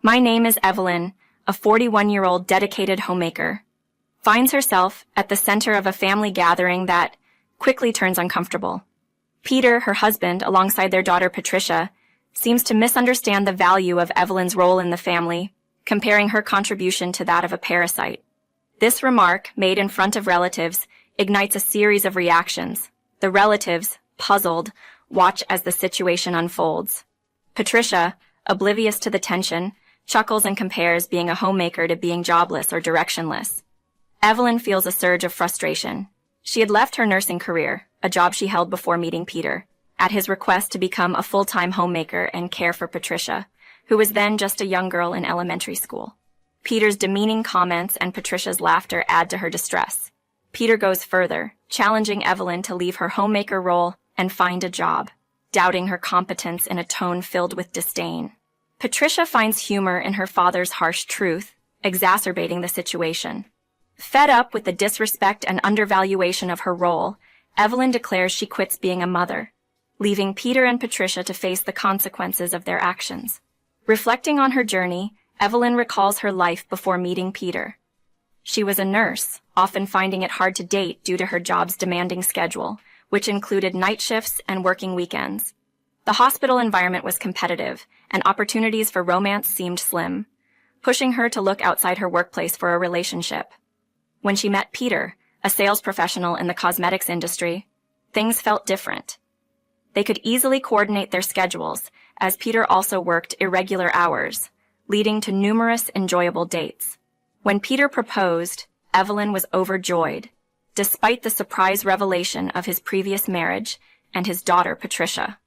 My name is Evelyn, a 41-year-old dedicated homemaker. Finds herself at the center of a family gathering that quickly turns uncomfortable. Peter, her husband, alongside their daughter Patricia, seems to misunderstand the value of Evelyn's role in the family, comparing her contribution to that of a parasite. This remark, made in front of relatives, ignites a series of reactions. The relatives, puzzled, watch as the situation unfolds. Patricia, oblivious to the tension, chuckles and compares being a homemaker to being jobless or directionless. Evelyn feels a surge of frustration. She had left her nursing career, a job she held before meeting Peter, at his request to become a full-time homemaker and care for Patricia, who was then just a young girl in elementary school. Peter's demeaning comments and Patricia's laughter add to her distress. Peter goes further, challenging Evelyn to leave her homemaker role and find a job, doubting her competence in a tone filled with disdain. Patricia finds humor in her father's harsh truth, exacerbating the situation. Fed up with the disrespect and undervaluation of her role, Evelyn declares she quits being a mother, leaving Peter and Patricia to face the consequences of their actions. Reflecting on her journey, Evelyn recalls her life before meeting Peter. She was a nurse, often finding it hard to date due to her job's demanding schedule, which included night shifts and working weekends. The hospital environment was competitive, and opportunities for romance seemed slim, pushing her to look outside her workplace for a relationship. When she met Peter, a sales professional in the cosmetics industry, things felt different. They could easily coordinate their schedules, as Peter also worked irregular hours, leading to numerous enjoyable dates. When Peter proposed, Evelyn was overjoyed, despite the surprise revelation of his previous marriage and his daughter Patricia.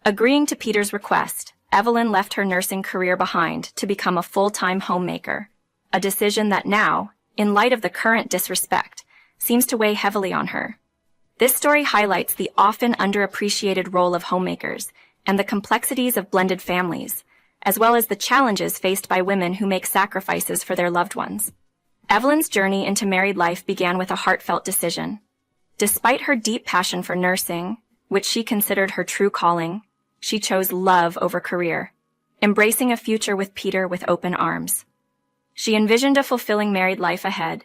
Agreeing to Peter's request, Evelyn left her nursing career behind to become a full-time homemaker, a decision that now, in light of the current disrespect, seems to weigh heavily on her. This story highlights the often underappreciated role of homemakers and the complexities of blended families, as well as the challenges faced by women who make sacrifices for their loved ones. Evelyn's journey into married life began with a heartfelt decision. Despite her deep passion for nursing, which she considered her true calling, she chose love over career, embracing a future with Peter with open arms. She envisioned a fulfilling married life ahead,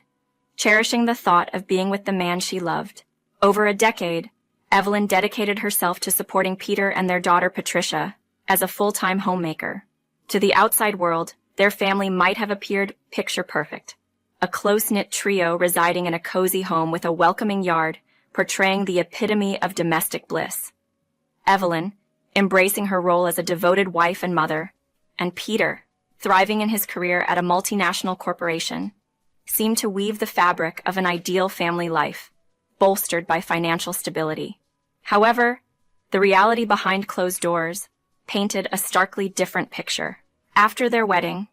cherishing the thought of being with the man she loved. Over a decade, Evelyn dedicated herself to supporting Peter and their daughter Patricia as a full-time homemaker. To the outside world, their family might have appeared picture-perfect, a close-knit trio residing in a cozy home with a welcoming yard, portraying the epitome of domestic bliss. Evelyn, embracing her role as a devoted wife and mother, and Peter, thriving in his career at a multinational corporation, seemed to weave the fabric of an ideal family life, bolstered by financial stability. However, the reality behind closed doors painted a starkly different picture. After their wedding,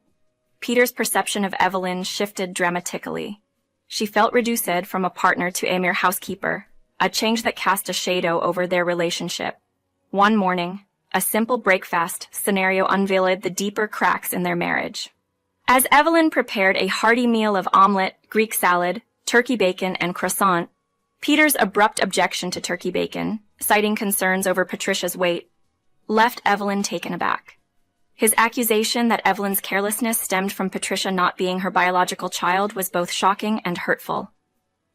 Peter's perception of Evelyn shifted dramatically. She felt reduced from a partner to a mere housekeeper, a change that cast a shadow over their relationship. One morning, a simple breakfast scenario unveiled the deeper cracks in their marriage. As Evelyn prepared a hearty meal of omelet, Greek salad, turkey bacon, and croissant, Peter's abrupt objection to turkey bacon, citing concerns over Patricia's weight, left Evelyn taken aback. His accusation that Evelyn's carelessness stemmed from Patricia not being her biological child was both shocking and hurtful.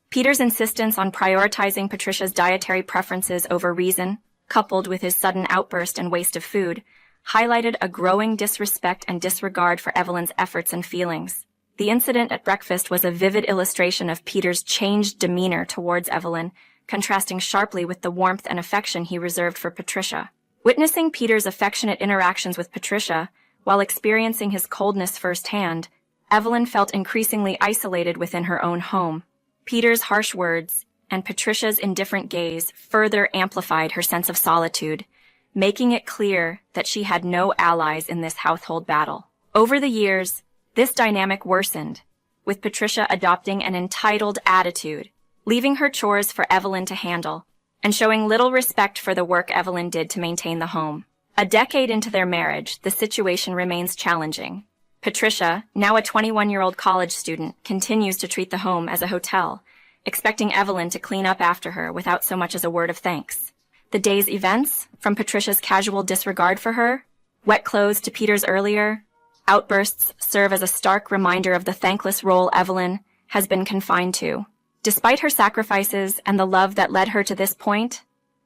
Peter's insistence on prioritizing Patricia's dietary preferences over reason, coupled with his sudden outburst and waste of food, highlighted a growing disrespect and disregard for Evelyn's efforts and feelings. The incident at breakfast was a vivid illustration of Peter's changed demeanor towards Evelyn, contrasting sharply with the warmth and affection he reserved for Patricia. Witnessing Peter's affectionate interactions with Patricia, while experiencing his coldness firsthand, Evelyn felt increasingly isolated within her own home. Peter's harsh words and Patricia's indifferent gaze further amplified her sense of solitude, making it clear that she had no allies in this household battle. Over the years, this dynamic worsened, with Patricia adopting an entitled attitude, leaving her chores for Evelyn to handle, and showing little respect for the work Evelyn did to maintain the home. A decade into their marriage, the situation remains challenging. Patricia, now a 21-year-old college student, continues to treat the home as a hotel, expecting Evelyn to clean up after her without so much as a word of thanks. The day's events, from Patricia's casual disregard for her, wet clothes to Peter's earlier, outbursts serve as a stark reminder of the thankless role Evelyn has been confined to. Despite her sacrifices and the love that led her to this point,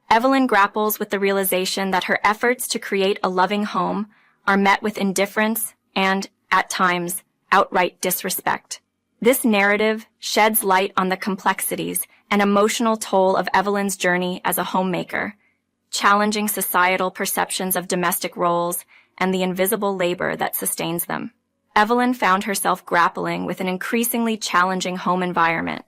Evelyn grapples with the realization that her efforts to create a loving home are met with indifference and, at times, outright disrespect. This narrative sheds light on the complexities and emotional toll of Evelyn's journey as a homemaker, challenging societal perceptions of domestic roles and the invisible labor that sustains them. Evelyn found herself grappling with an increasingly challenging home environment,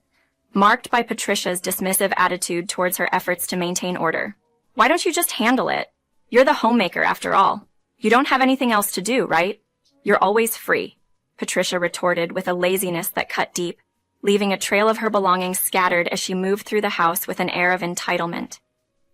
marked by Patricia's dismissive attitude towards her efforts to maintain order. "Why don't you just handle it? You're the homemaker after all. You don't have anything else to do, right? You're always free," Patricia retorted with a laziness that cut deep, leaving a trail of her belongings scattered as she moved through the house with an air of entitlement.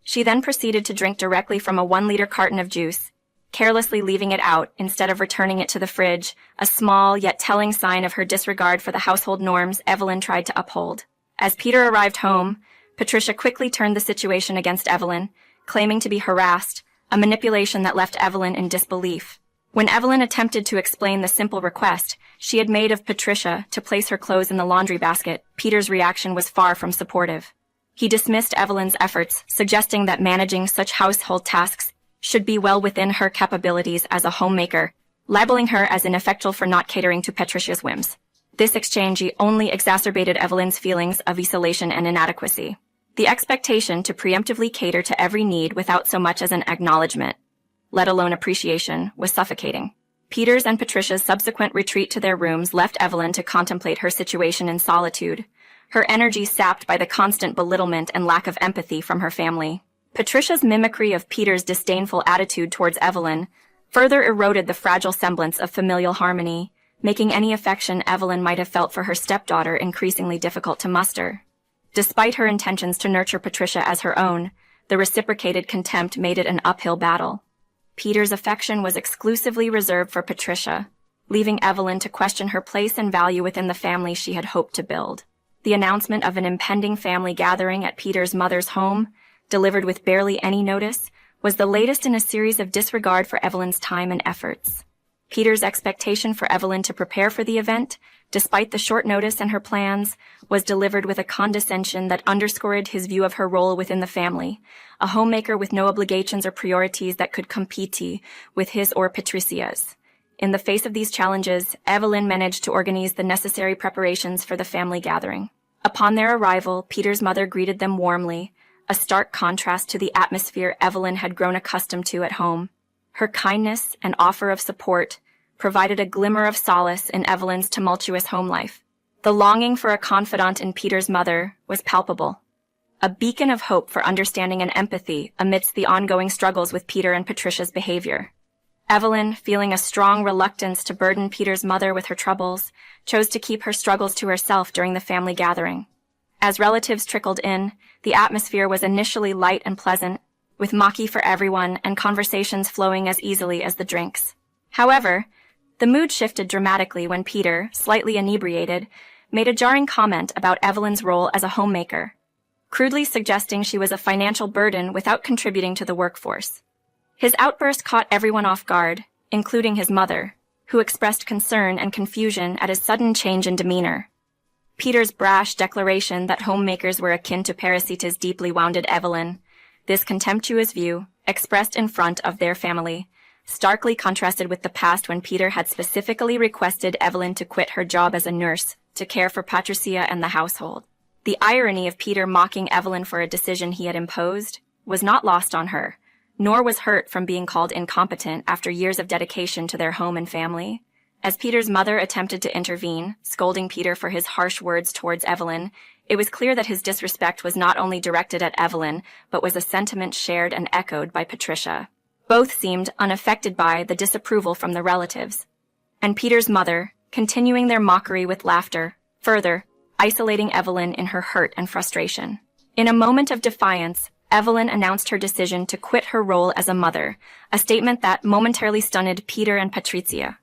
She then proceeded to drink directly from a 1-liter carton of juice, carelessly leaving it out instead of returning it to the fridge, a small yet telling sign of her disregard for the household norms Evelyn tried to uphold. As Peter arrived home, Patricia quickly turned the situation against Evelyn, claiming to be harassed, a manipulation that left Evelyn in disbelief. When Evelyn attempted to explain the simple request she had made of Patricia to place her clothes in the laundry basket, Peter's reaction was far from supportive. He dismissed Evelyn's efforts, suggesting that managing such household tasks should be well within her capabilities as a homemaker, labeling her as ineffectual for not catering to Patricia's whims. This exchange only exacerbated Evelyn's feelings of isolation and inadequacy. The expectation to preemptively cater to every need without so much as an acknowledgement, let alone appreciation, was suffocating. Peter's and Patricia's subsequent retreat to their rooms left Evelyn to contemplate her situation in solitude, her energy sapped by the constant belittlement and lack of empathy from her family. Patricia's mimicry of Peter's disdainful attitude towards Evelyn further eroded the fragile semblance of familial harmony, making any affection Evelyn might have felt for her stepdaughter increasingly difficult to muster. Despite her intentions to nurture Patricia as her own, the reciprocated contempt made it an uphill battle. Peter's affection was exclusively reserved for Patricia, leaving Evelyn to question her place and value within the family she had hoped to build. The announcement of an impending family gathering at Peter's mother's home, delivered with barely any notice, was the latest in a series of disregard for Evelyn's time and efforts. Peter's expectation for Evelyn to prepare for the event, despite the short notice and her plans, was delivered with a condescension that underscored his view of her role within the family, a homemaker with no obligations or priorities that could compete with his or Patricia's. In the face of these challenges, Evelyn managed to organize the necessary preparations for the family gathering. Upon their arrival, Peter's mother greeted them warmly, a stark contrast to the atmosphere Evelyn had grown accustomed to at home. Her kindness and offer of support provided a glimmer of solace in Evelyn's tumultuous home life. The longing for a confidant in Peter's mother was palpable, a beacon of hope for understanding and empathy amidst the ongoing struggles with Peter and Patricia's behavior. Evelyn, feeling a strong reluctance to burden Peter's mother with her troubles, chose to keep her struggles to herself during the family gathering. As relatives trickled in, the atmosphere was initially light and pleasant, with maki for everyone and conversations flowing as easily as the drinks. However, the mood shifted dramatically when Peter, slightly inebriated, made a jarring comment about Evelyn's role as a homemaker, crudely suggesting she was a financial burden without contributing to the workforce. His outburst caught everyone off guard, including his mother, who expressed concern and confusion at his sudden change in demeanor. Peter's brash declaration that homemakers were akin to parasites deeply wounded Evelyn. This contemptuous view, expressed in front of their family, starkly contrasted with the past when Peter had specifically requested Evelyn to quit her job as a nurse to care for Patricia and the household. The irony of Peter mocking Evelyn for a decision he had imposed was not lost on her, nor was hurt from being called incompetent after years of dedication to their home and family. As Peter's mother attempted to intervene, scolding Peter for his harsh words towards Evelyn, it was clear that his disrespect was not only directed at Evelyn, but was a sentiment shared and echoed by Patricia. Both seemed unaffected by the disapproval from the relatives, and Peter's mother, continuing their mockery with laughter, further isolating Evelyn in her hurt and frustration. In a moment of defiance, Evelyn announced her decision to quit her role as a mother, a statement that momentarily stunned Peter and Patricia.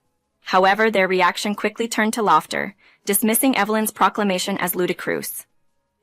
However, their reaction quickly turned to laughter, dismissing Evelyn's proclamation as ludicrous.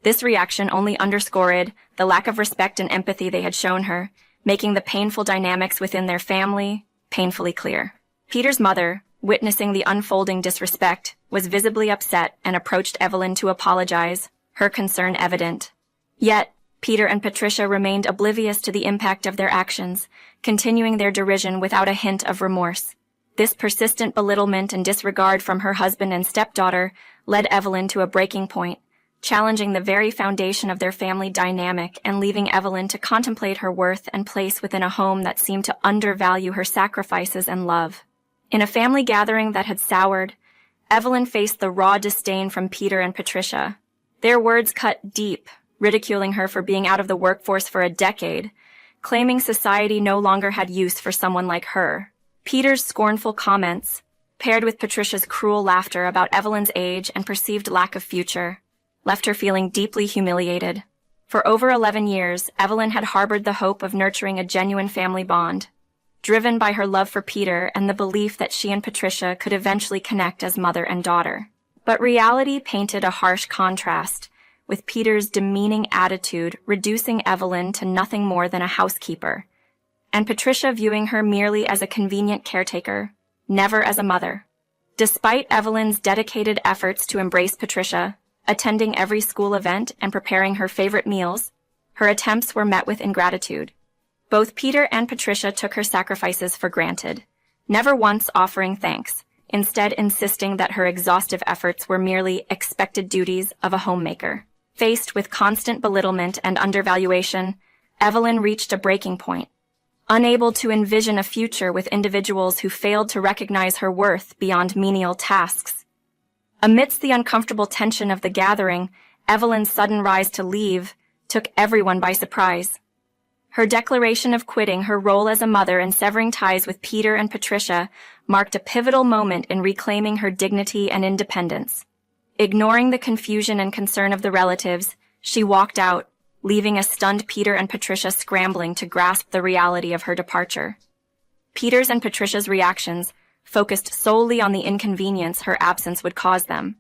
This reaction only underscored the lack of respect and empathy they had shown her, making the painful dynamics within their family painfully clear. Peter's mother, witnessing the unfolding disrespect, was visibly upset and approached Evelyn to apologize, her concern evident. Yet, Peter and Patricia remained oblivious to the impact of their actions, continuing their derision without a hint of remorse. This persistent belittlement and disregard from her husband and stepdaughter led Evelyn to a breaking point, challenging the very foundation of their family dynamic and leaving Evelyn to contemplate her worth and place within a home that seemed to undervalue her sacrifices and love. In a family gathering that had soured, Evelyn faced the raw disdain from Peter and Patricia. Their words cut deep, ridiculing her for being out of the workforce for a decade, claiming society no longer had use for someone like her. Peter's scornful comments, paired with Patricia's cruel laughter about Evelyn's age and perceived lack of future, left her feeling deeply humiliated. For over 11 years, Evelyn had harbored the hope of nurturing a genuine family bond, driven by her love for Peter and the belief that she and Patricia could eventually connect as mother and daughter. But reality painted a harsh contrast, with Peter's demeaning attitude reducing Evelyn to nothing more than a housekeeper, and Patricia viewing her merely as a convenient caretaker, never as a mother. Despite Evelyn's dedicated efforts to embrace Patricia, attending every school event and preparing her favorite meals, her attempts were met with ingratitude. Both Peter and Patricia took her sacrifices for granted, never once offering thanks, instead insisting that her exhaustive efforts were merely expected duties of a homemaker. Faced with constant belittlement and undervaluation, Evelyn reached a breaking point. Unable to envision a future with individuals who failed to recognize her worth beyond menial tasks. Amidst the uncomfortable tension of the gathering, Evelyn's sudden rise to leave took everyone by surprise. Her declaration of quitting her role as a mother and severing ties with Peter and Patricia marked a pivotal moment in reclaiming her dignity and independence. Ignoring the confusion and concern of the relatives, she walked out, leaving a stunned Peter and Patricia scrambling to grasp the reality of her departure. Peter's and Patricia's reactions, focused solely on the inconvenience her absence would cause them,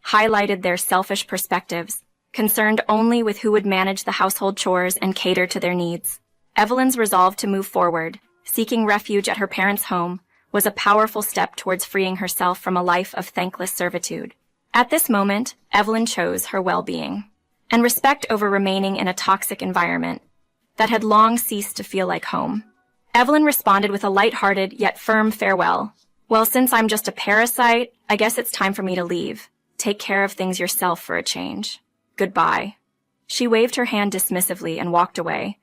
highlighted their selfish perspectives, concerned only with who would manage the household chores and cater to their needs. Evelyn's resolve to move forward, seeking refuge at her parents' home, was a powerful step towards freeing herself from a life of thankless servitude. At this moment, Evelyn chose her well-being and respect over remaining in a toxic environment that had long ceased to feel like home. Evelyn responded with a light-hearted yet firm farewell. "Well, since I'm just a parasite, I guess it's time for me to leave. Take care of things yourself for a change. Goodbye." She waved her hand dismissively and walked away,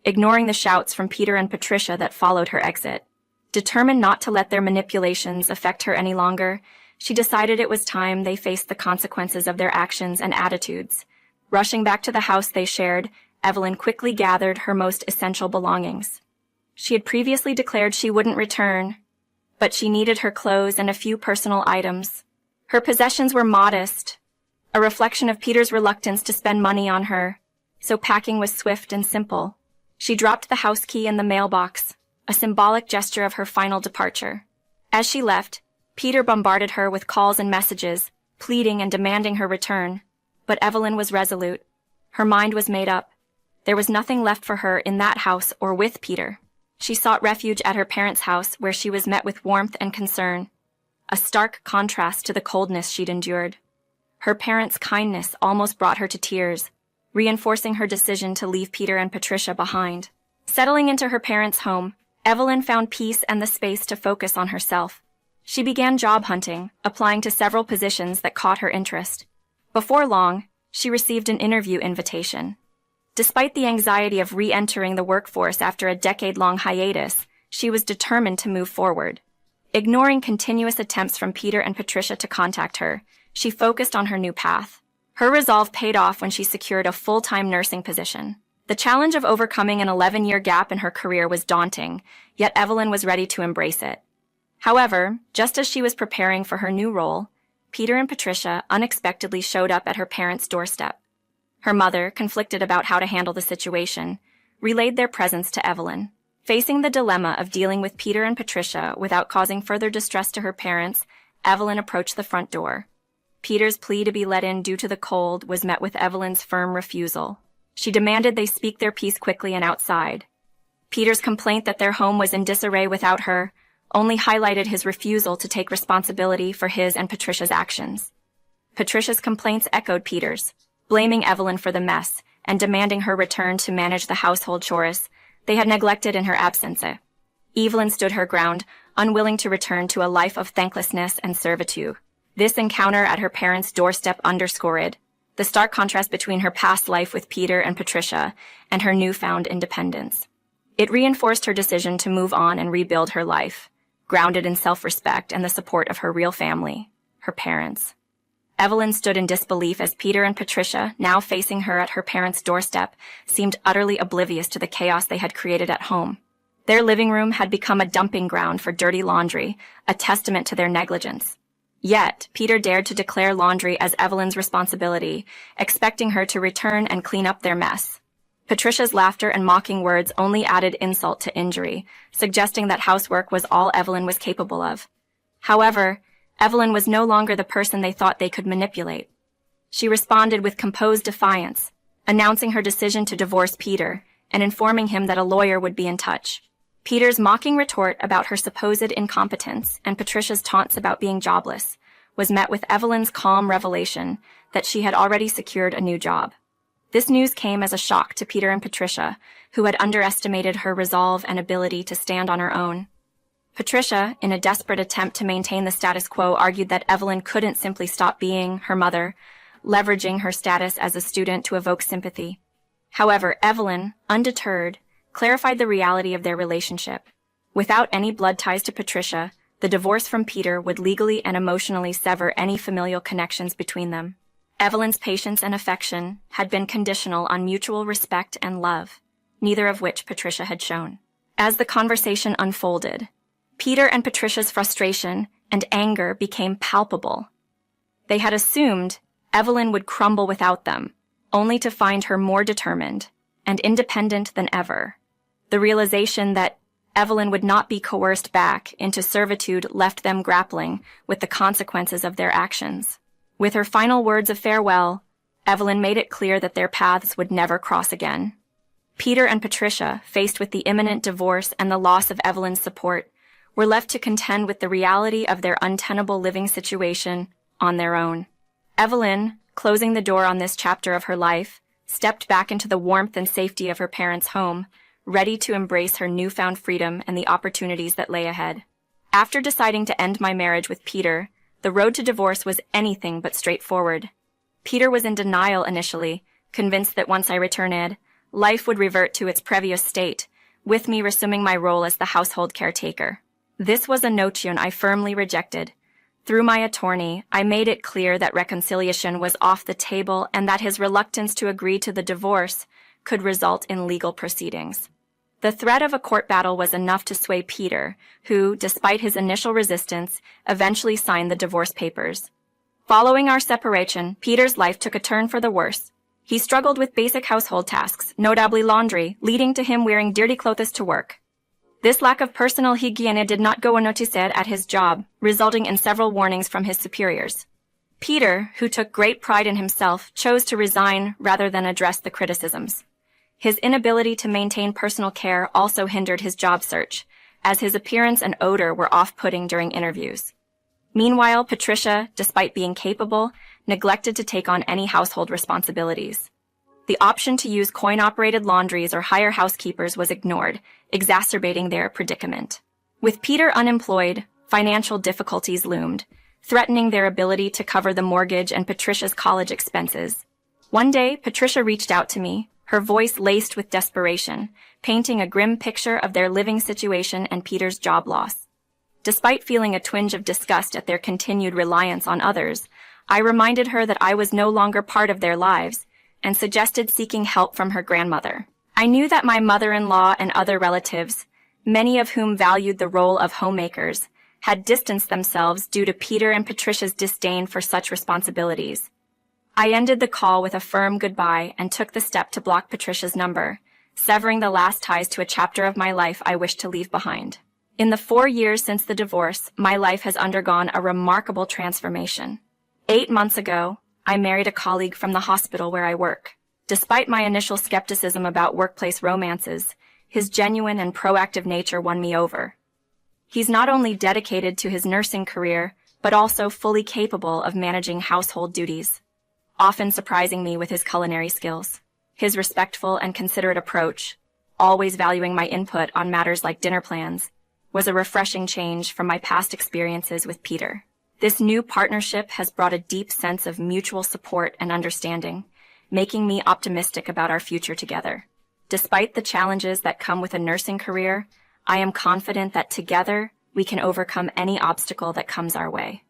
ignoring the shouts from Peter and Patricia that followed her exit. Determined not to let their manipulations affect her any longer, she decided it was time they faced the consequences of their actions and attitudes. Rushing back to the house they shared, Evelyn quickly gathered her most essential belongings. She had previously declared she wouldn't return, but she needed her clothes and a few personal items. Her possessions were modest, a reflection of Peter's reluctance to spend money on her, so packing was swift and simple. She dropped the house key in the mailbox, a symbolic gesture of her final departure. As she left, Peter bombarded her with calls and messages, pleading and demanding her return. But Evelyn was resolute. Her mind was made up. There was nothing left for her in that house or with Peter. She sought refuge at her parents' house, where she was met with warmth and concern, a stark contrast to the coldness she'd endured. Her parents' kindness almost brought her to tears, reinforcing her decision to leave Peter and Patricia behind. Settling into her parents' home, Evelyn found peace and the space to focus on herself. She began job hunting, applying to several positions that caught her interest. Before long, she received an interview invitation. Despite the anxiety of re-entering the workforce after a decade-long hiatus, she was determined to move forward. Ignoring continuous attempts from Peter and Patricia to contact her, she focused on her new path. Her resolve paid off when she secured a full-time nursing position. The challenge of overcoming an 11-year gap in her career was daunting, yet Evelyn was ready to embrace it. However, just as she was preparing for her new role, Peter and Patricia unexpectedly showed up at her parents' doorstep. Her mother, conflicted about how to handle the situation, relayed their presence to Evelyn. Facing the dilemma of dealing with Peter and Patricia without causing further distress to her parents, Evelyn approached the front door. Peter's plea to be let in due to the cold was met with Evelyn's firm refusal. She demanded they speak their piece quickly and outside. Peter's complaint that their home was in disarray without her only highlighted his refusal to take responsibility for his and Patricia's actions. Patricia's complaints echoed Peter's, blaming Evelyn for the mess and demanding her return to manage the household chores they had neglected in her absence. Evelyn stood her ground, unwilling to return to a life of thanklessness and servitude. This encounter at her parents' doorstep underscored the stark contrast between her past life with Peter and Patricia and her newfound independence. It reinforced her decision to move on and rebuild her life, grounded in self-respect and the support of her real family, her parents. Evelyn stood in disbelief as Peter and Patricia, now facing her at her parents' doorstep, seemed utterly oblivious to the chaos they had created at home. Their living room had become a dumping ground for dirty laundry, a testament to their negligence. Yet, Peter dared to declare laundry as Evelyn's responsibility, expecting her to return and clean up their mess. Patricia's laughter and mocking words only added insult to injury, suggesting that housework was all Evelyn was capable of. However, Evelyn was no longer the person they thought they could manipulate. She responded with composed defiance, announcing her decision to divorce Peter and informing him that a lawyer would be in touch. Peter's mocking retort about her supposed incompetence and Patricia's taunts about being jobless was met with Evelyn's calm revelation that she had already secured a new job. This news came as a shock to Peter and Patricia, who had underestimated her resolve and ability to stand on her own. Patricia, in a desperate attempt to maintain the status quo, argued that Evelyn couldn't simply stop being her mother, leveraging her status as a student to evoke sympathy. However, Evelyn, undeterred, clarified the reality of their relationship. Without any blood ties to Patricia, the divorce from Peter would legally and emotionally sever any familial connections between them. Evelyn's patience and affection had been conditional on mutual respect and love, neither of which Patricia had shown. As the conversation unfolded, Peter and Patricia's frustration and anger became palpable. They had assumed Evelyn would crumble without them, only to find her more determined and independent than ever. The realization that Evelyn would not be coerced back into servitude left them grappling with the consequences of their actions. With her final words of farewell, Evelyn made it clear that their paths would never cross again. Peter and Patricia, faced with the imminent divorce and the loss of Evelyn's support, were left to contend with the reality of their untenable living situation on their own. Evelyn, closing the door on this chapter of her life, stepped back into the warmth and safety of her parents' home, ready to embrace her newfound freedom and the opportunities that lay ahead. After deciding to end my marriage with Peter, the road to divorce was anything but straightforward. Peter was in denial initially, convinced that once I returned, life would revert to its previous state, with me resuming my role as the household caretaker. This was a notion I firmly rejected. Through my attorney, I made it clear that reconciliation was off the table and that his reluctance to agree to the divorce could result in legal proceedings. The threat of a court battle was enough to sway Peter, who, despite his initial resistance, eventually signed the divorce papers. Following our separation, Peter's life took a turn for the worse. He struggled with basic household tasks, notably laundry, leading to him wearing dirty clothes to work. This lack of personal hygiene did not go unnoticed at his job, resulting in several warnings from his superiors. Peter, who took great pride in himself, chose to resign rather than address the criticisms. His inability to maintain personal care also hindered his job search, as his appearance and odor were off-putting during interviews. Meanwhile, Patricia, despite being capable, neglected to take on any household responsibilities. The option to use coin-operated laundries or hire housekeepers was ignored, exacerbating their predicament. With Peter unemployed, financial difficulties loomed, threatening their ability to cover the mortgage and Patricia's college expenses. One day, Patricia reached out to me, her voice laced with desperation, painting a grim picture of their living situation and Peter's job loss. Despite feeling a twinge of disgust at their continued reliance on others, I reminded her that I was no longer part of their lives and suggested seeking help from her grandmother. I knew that my mother-in-law and other relatives, many of whom valued the role of homemakers, had distanced themselves due to Peter and Patricia's disdain for such responsibilities. I ended the call with a firm goodbye and took the step to block Patricia's number, severing the last ties to a chapter of my life I wished to leave behind. In the 4 years since the divorce, my life has undergone a remarkable transformation. 8 months ago, I married a colleague from the hospital where I work. Despite my initial skepticism about workplace romances, his genuine and proactive nature won me over. He's not only dedicated to his nursing career, but also fully capable of managing household duties, often surprising me with his culinary skills. His respectful and considerate approach, always valuing my input on matters like dinner plans, was a refreshing change from my past experiences with Peter. This new partnership has brought a deep sense of mutual support and understanding, making me optimistic about our future together. Despite the challenges that come with a nursing career, I am confident that together we can overcome any obstacle that comes our way.